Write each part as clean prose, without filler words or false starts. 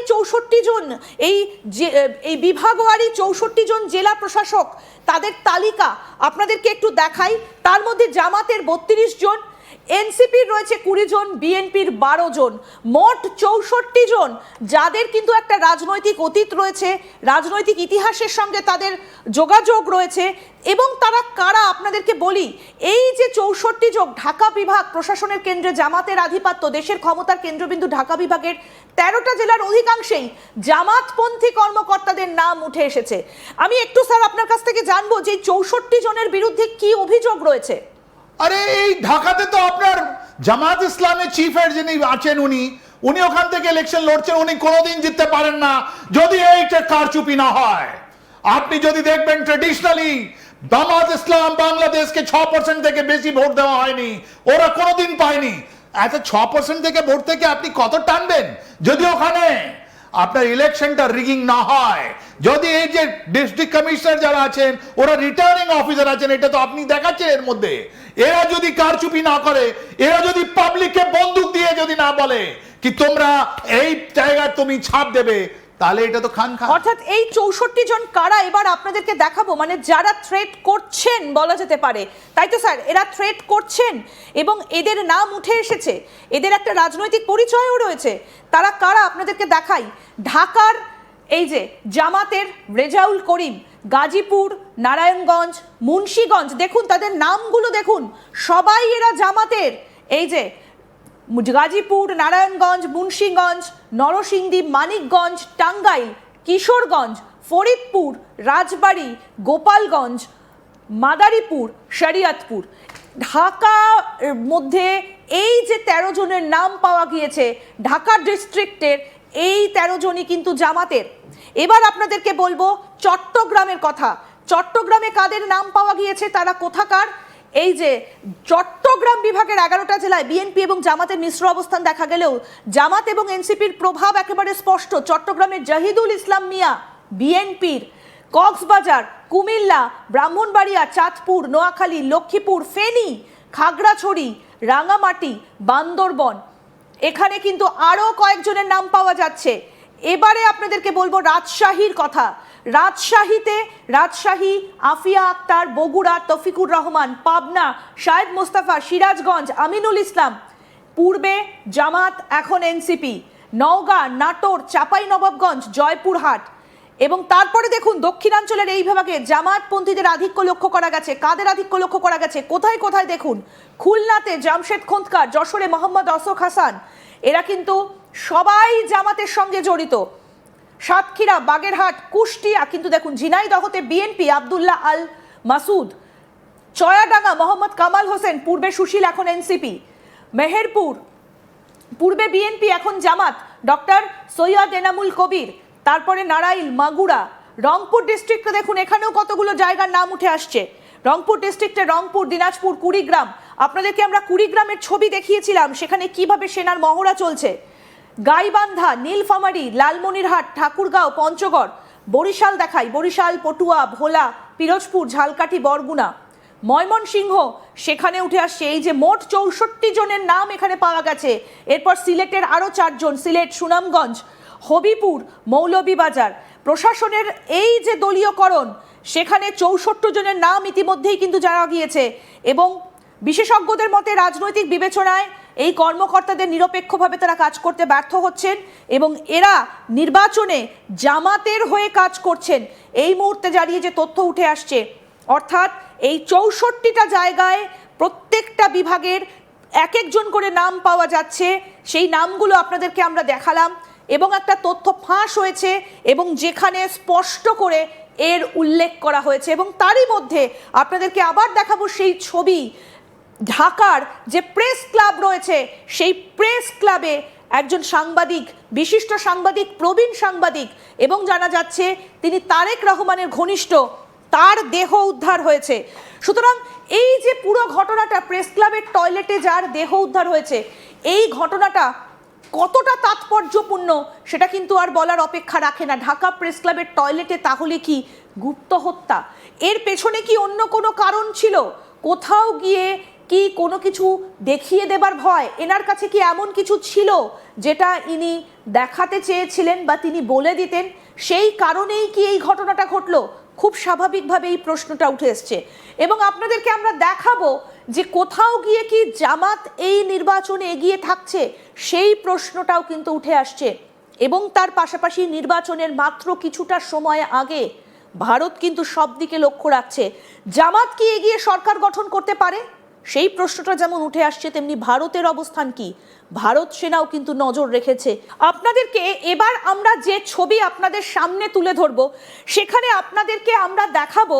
64 জন এই বিভাগওয়ারি 64 জন জেলা প্রশাসক, তাদের তালিকা আপনাদেরকে একটু দেখাই। তার মধ্যে জামাতের 32 জন, এনসিপির রয়েছে 20 জন, বিএনপির 12 জন, মোট 64 জন, যাদের কিন্তু একটা রাজনৈতিক অতীত রয়েছে, রাজনৈতিক ইতিহাসের সঙ্গে তাদের যোগাযোগ রয়েছে। এবং তারা কারা আপনাদেরকে বলি, এই যে 64 জন, ঢাকা বিভাগ প্রশাসনের কেন্দ্রে জামাতের আধিপত্য, দেশের ক্ষমতার কেন্দ্রবিন্দু ঢাকা বিভাগের 13টা জেলার অধিকাংশেই জামাতপন্থী কর্মকর্তাদের নাম উঠে এসেছে। আমি একটু স্যার আপনার কাছ থেকে জানবো যে 64 জনের বিরুদ্ধে কি অভিযোগ রয়েছে। আরে এই ঢাকাতে তো আপনার জামাত ইসলামের চিফের যিনি আছেন উনি ওখান থেকে ইলেকশন লড়ছেন, উনি কোনোদিন জিততে পারেন না যদি এইটা কারচুপি না হয়। আপনি যদি দেখবেন ট্রেডিশনালি জামাত ইসলাম বাংলাদেশকে 6% থেকে বেশি ভোট দেওয়া হয়নি, ওরা কোনোদিন পায়নি। এত 6% থেকে ভোট থেকে আপনি কত টানবেন যদি ওখানে আপনার ইলেকশনটা রিগিং না হয়, যদি এই যে ডিস্ট্রিক্ট কমিশনার যারা আছেন ওরা রিটার্নিং অফিসার আছেন, এটা তো আপনি দেখাচ্ছেন এর মধ্যে, এরা যদি কারচুপি না করে, এরা যদি পাবলিককে বন্দুক দিয়ে যদি না বলে কি তোমরা এই জায়গায় তুমি ছাপ দেবে, তাহলে এটা তো খান খান। অর্থাৎ এই 64 জন কারা এবার আপনাদেরকে দেখাবো, মানে যারা থ্রেট করছেন বলা যেতে পারে, তাই তো স্যার? এরা থ্রেট করছেন এবং এদের নাম উঠে এসেছে, এদের একটা রাজনৈতিক পরিচয়ও রয়েছে। তারা কারা আপনাদেরকে দেখাই। ঢাকার এই যে জামাতের রেজাউল করিম, গাজীপুর, নারায়ণগঞ্জ, মুন্সিগঞ্জ, দেখুন তাদের নামগুলো দেখুন, সবাই এরা জামাতের। এই যে গাজীপুর, নারায়ণগঞ্জ, মুন্সিগঞ্জ, নরসিংদী, মানিকগঞ্জ, টাঙ্গাইল, কিশোরগঞ্জ, ফরিদপুর, রাজবাড়ী, গোপালগঞ্জ, মাদারীপুর, শরিয়তপুর, ঢাকার মধ্যে এই যে 13 জনের নাম পাওয়া গিয়েছে ঢাকা ডিস্ট্রিক্টের, এই 13 জনই কিন্তু জামাতের। এবার আপনাদেরকে বলবো চট্টগ্রামের কথা। চট্টগ্রামে কাদের নাম পাওয়া গিয়েছে, তারা কোথাকার? এই যে চট্টগ্রাম বিভাগের 11টা জেলায় বিএনপি এবং জামাতের মিশ্র অবস্থান দেখা গেলেও জামাত এবং এনসিপির প্রভাব একেবারে স্পষ্ট। চট্টগ্রামের জাহিদুল ইসলাম মিয়া বিএনপির, কক্সবাজার, কুমিল্লা, ব্রাহ্মণবাড়িয়া, চাঁদপুর, নোয়াখালী, লক্ষ্মীপুর, ফেনী, খাগড়াছড়ি, রাঙামাটি, বান্দরবন, এখানে কিন্তু আরও কয়েকজনের নাম পাওয়া যাচ্ছে। এবারে আপনাদেরকে বলবো রাজশাহীর কথা। রাজশাহী, আফিয়া আক্তার, বগুড়া, তফিকুর রহমান, পাবনা, শাহেদ মোস্তফা, সিরাজগঞ্জ, আমিনুল ইসলাম, পূর্বে জামাত এখন এনসিপি, নওগাঁ, নাটোর, চাঁপাইনবাবগঞ্জ, জয়পুরহাট। এবং তারপরে দেখুন দক্ষিণাঞ্চলের এই বিভাগে জামাতপন্থীদের আধিক্য লক্ষ্য করা গেছে। কাদের আধিক্য লক্ষ্য করা গেছে, কোথায় কোথায় দেখুন, খুলনাতে জামশেদ খোন্দকার, যশোরে মোহাম্মদ অশোক হাসান, এরা কিন্তু সবাই জামাতের সঙ্গে জড়িত। সাতক্ষীরা, বাগেরহাট, কুষ্টিয়া, কিন্তু দেখুন ঝিনাইদহতে বিএনপি আব্দুল্লাহ আল মাসুদ, চয়াডাঙ্গা মোহাম্মদ কামাল হোসেন, পূর্বে সুশীল এখন এনসিপি, মেহেরপুর পূর্বে বিএনপি এখন জামাত, ডক্টর সৈয়দ এনামুল কবির, তারপরে নারাইল, মাগুরা, রংপুর ডিস্ট্রিক্টে দেখুন এখানেও কতগুলো জায়গার নাম উঠে আসছে। রংপুর ডিস্ট্রিক্টে রংপুর, দিনাজপুর, কুড়িগ্রাম, আপনাদেরকে আমরা কুড়িগ্রামের ছবি দেখিয়েছিলাম, সেখানে কিভাবে সেনার মহড়া চলছে। গাইবান্ধা, নীলফামারী, লালমনিরহাট, ঠাকুরগাঁও, পঞ্চগড়, বরিশাল দেখাই, বরিশাল, পটুয়া, ভোলা, পিরোজপুর, ঝালকাঠি, বরগুনা, ময়মনসিংহ, সেখানে উঠে আসছে। এই যে মোট 64 জনের নাম এখানে পাওয়া গেছে। এরপর সিলেটের আরও 4 জন, সিলেট, সুনামগঞ্জ, হবিপুর, মৌলভীবাজার। প্রশাসনের এই যে দলীয়করণ, সেখানে 64 জনের নাম ইতিমধ্যেই কিন্তু জানা গিয়েছে। এবং বিশেষজ্ঞদের মতে রাজনৈতিক বিবেচনায় এই কর্মকর্তাদের নিরপেক্ষভাবে তারা কাজ করতে ব্যর্থ হচ্ছেন এবং এরা নির্বাচনে জামাতের হয়ে কাজ করছেন। এই মুহূর্তে দাঁড়িয়ে যে তথ্য উঠে আসছে, অর্থাৎ এই 64টা জায়গায় প্রত্যেকটা বিভাগের এক একজন করে নাম পাওয়া যাচ্ছে। সেই নামগুলো আপনাদেরকে আমরা দেখালাম এবং একটা তথ্য ফাঁস হয়েছে এবং যেখানে স্পষ্ট করে এর উল্লেখ করা হয়েছে। এবং তারই মধ্যে আপনাদেরকে আবার দেখাবো সেই ছবি। ঢাকার যে প্রেস ক্লাব রয়েছে, সেই প্রেস ক্লাবে একজন সাংবাদিক, বিশিষ্ট সাংবাদিক, প্রবীণ সাংবাদিক এবং জানা যাচ্ছে তিনি তারেক রহমানের ঘনিষ্ঠ, তার দেহ উদ্ধার হয়েছে। সুতরাং এই যে পুরো ঘটনাটা, প্রেস ক্লাবের টয়লেটে যার দেহ উদ্ধার হয়েছে, এই ঘটনাটা কতটা তাৎপর্যপূর্ণ সেটা কিন্তু আর বলার অপেক্ষা রাখে না। ঢাকা প্রেস ক্লাবের টয়লেটে তাহলে কি গুপ্ত হত্যা? এর পেছনে কি অন্য কোনো কারণ ছিল? কোথাও গিয়ে কি কোনো কিছু দেখিয়ে দেবার ভয়, এনার কাছে কি এমন কিছু ছিল যেটা ইনি দেখাতে চেয়েছিলেন বা তিনি বলে দিতেন, সেই কারণেই কি এই ঘটনাটা ঘটলো? খুব স্বাভাবিকভাবে এই প্রশ্নটা উঠে এসছে এবং আপনাদেরকে আমরা দেখাবো যে কোথাও গিয়ে কি জামাত এই নির্বাচনে এগিয়ে থাকছে, সেই প্রশ্নটাও কিন্তু উঠে আসছে। এবং তার পাশাপাশি নির্বাচনের মাত্র কিছুটা সময় আগে ভারত কিন্তু সব দিকে লক্ষ্য রাখছে। জামাত কি এগিয়ে সরকার গঠন করতে পারে, সেই প্রশ্নটা যেমন উঠে আসছে, তেমনি ভারতের অবস্থান কি, ভারত সেনাও কিন্তু নজর রেখেছে। আপনাদেরকে এবার আমরা যে ছবি আপনাদের সামনে তুলে ধরবো, সেখানে আপনাদেরকে আমরা দেখাবো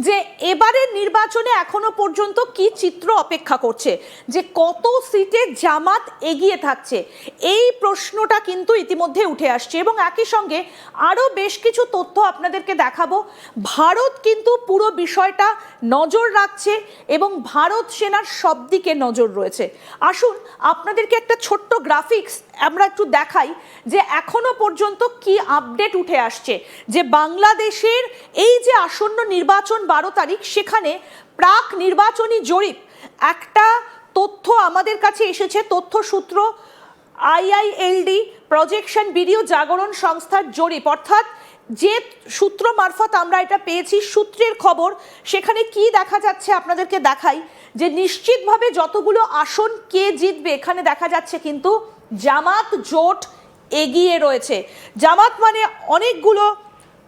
যে এবারের নির্বাচনে এখনো পর্যন্ত কি চিত্র অপেক্ষা করছে, যে কত সিটে জামাত এগিয়ে থাকছে, এই প্রশ্নটা কিন্তু ইতিমধ্যে উঠে আসছে। এবং একই সঙ্গে আরও বেশ কিছু তথ্য আপনাদেরকে দেখাবো। ভারত কিন্তু পুরো বিষয়টা নজর রাখছে এবং ভারত সেনার সব দিকে নজর রয়েছে। আসুন আপনাদেরকে একটা ছোট্ট গ্রাফিক্স আমরা একটু দেখাই যে এখনো পর্যন্ত কি আপডেট উঠে আসছে, যে বাংলাদেশের এই যে আসন্ন নির্বাচন 12 তারিখ, সেখানে প্রাক নির্বাচনী জরিপ একটা তথ্য আমাদের কাছে এসেছে, তথ্যসূত্র IILD প্রজেকশন ভিডিও জাগরণ সংস্থার জরিপ, অর্থাৎ যে সূত্র মারফত আমরা এটা পেয়েছি, সূত্রের খবর। সেখানে কি দেখা যাচ্ছে আপনাদেরকে দেখাই, যে নিশ্চিতভাবে যতগুলো আসন কে জিতবে, এখানে দেখা যাচ্ছে কিন্তু জামাত জোট এগিয়ে রয়েছে। জামাত মানে অনেকগুলো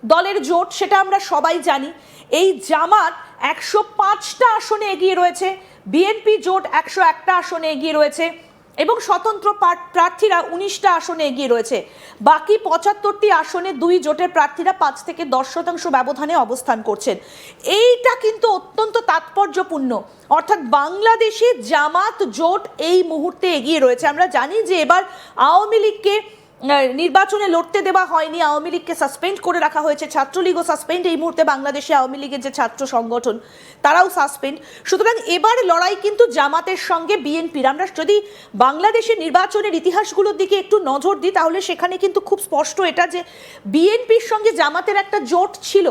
দলের জোট, সেটা আমরা সবাই জানি। এই জামাত 105টা আসনে এগিয়ে রয়েছে, বিএনপি জোট 101টা আসনে এগিয়ে রয়েছে এবং স্বতন্ত্র প্রার্থীরা 19টা আসনে এগিয়ে রয়েছে। বাকি 75টি আসনে দুই জোটের প্রার্থীরা 5 থেকে 10% ব্যবধানে অবস্থান করছেন। এইটা কিন্তু অত্যন্ত তাৎপর্যপূর্ণ, অর্থাৎ বাংলাদেশে জামাত জোট এই মুহূর্তে এগিয়ে রয়েছে। আমরা জানি যে এবার আওয়ামী লীগকে নির্বাচনে লড়তে দেওয়া হয়নি, আওয়ামী লীগকে সাসপেন্ড করে রাখা হয়েছে, ছাত্রলীগও সাসপেন্ড, এই মুহূর্তে বাংলাদেশে আওয়ামী লীগের যে ছাত্র সংগঠন তারাও সাসপেন্ড। সুতরাং এবার লড়াই কিন্তু জামাতের সঙ্গে বিএনপির। আমরা যদি বাংলাদেশের নির্বাচনের ইতিহাসগুলোর দিকে একটু নজর দিই, তাহলে সেখানে কিন্তু খুব স্পষ্ট এটা যে বিএনপির সঙ্গে জামাতের একটা জোট ছিল,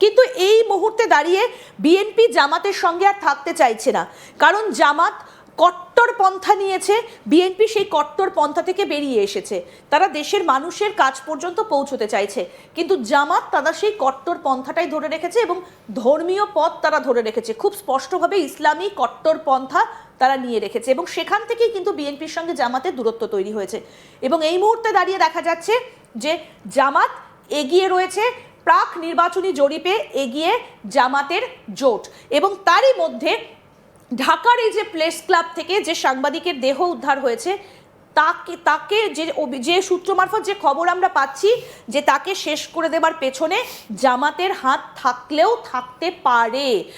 কিন্তু এই মুহূর্তে দাঁড়িয়ে বিএনপি জামাতের সঙ্গে আর থাকতে চাইছে না, কারণ জামাত কট্টর পন্থা নিয়েছে, বিএনপি সেই কট্টর পন্থা থেকে বেরিয়ে এসেছে, তারা দেশের মানুষের কাছ পর্যন্ত পৌঁছতে চাইছে। কিন্তু জামাত তারা সেই কট্টর পন্থাটাই ধরে রেখেছে এবং ধর্মীয় পথ তারা ধরে রেখেছে, খুব স্পষ্টভাবে ইসলামী কট্টর পন্থা তারা নিয়ে রেখেছে এবং সেখান থেকেই কিন্তু বিএনপির সঙ্গে জামাতের দূরত্ব তৈরি হয়েছে। এবং এই মুহূর্তে দাঁড়িয়ে দেখা যাচ্ছে যে জামাত এগিয়ে রয়েছে, প্রাক নির্বাচনী জরিপে এগিয়ে জামাতের জোট। এবং তারই মধ্যে ঢাকার এই যে প্রেস ক্লাব থেকে যে সাংবাদিকের দেহ উদ্ধার হয়েছে, তাকে যে সূত্র মারফত যে খবর আমরা পাচ্ছি, যে তাকে শেষ করে দেবার পেছনে জামাতের হাত থাকলেও থাকতে পারে।